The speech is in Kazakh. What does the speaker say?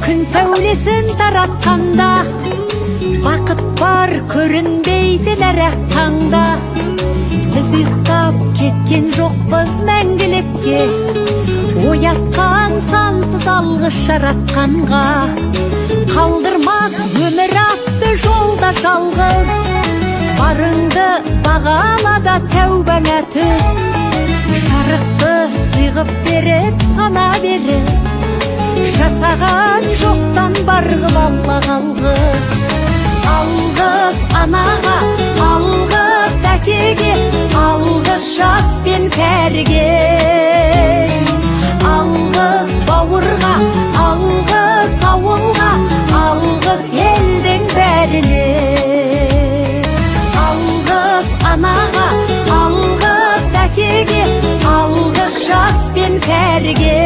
күн сәулесін таратқанда, бақыт бар көрінбейтін әр таңда. Біз ұйықтап кеткен жоқпыз мәңгілікке, оятқан сансыз алғыс жаратқанға. Қалдырмас өмір атты жолда жалғыз, барыңды бағалада тәубаңа түс. Жарықты сыйғып беріп сана беріп, жасаған жоқтан барғып алла қалғыз. Алғыс анаға, алғыс әкеге, алғыс жас пен кәріге. Алғыс бауырға, алғыс ауылға, алғыс елдің бәріне. Алғыс анаға, алғыс әкеге, алғыс жас пен кәріге.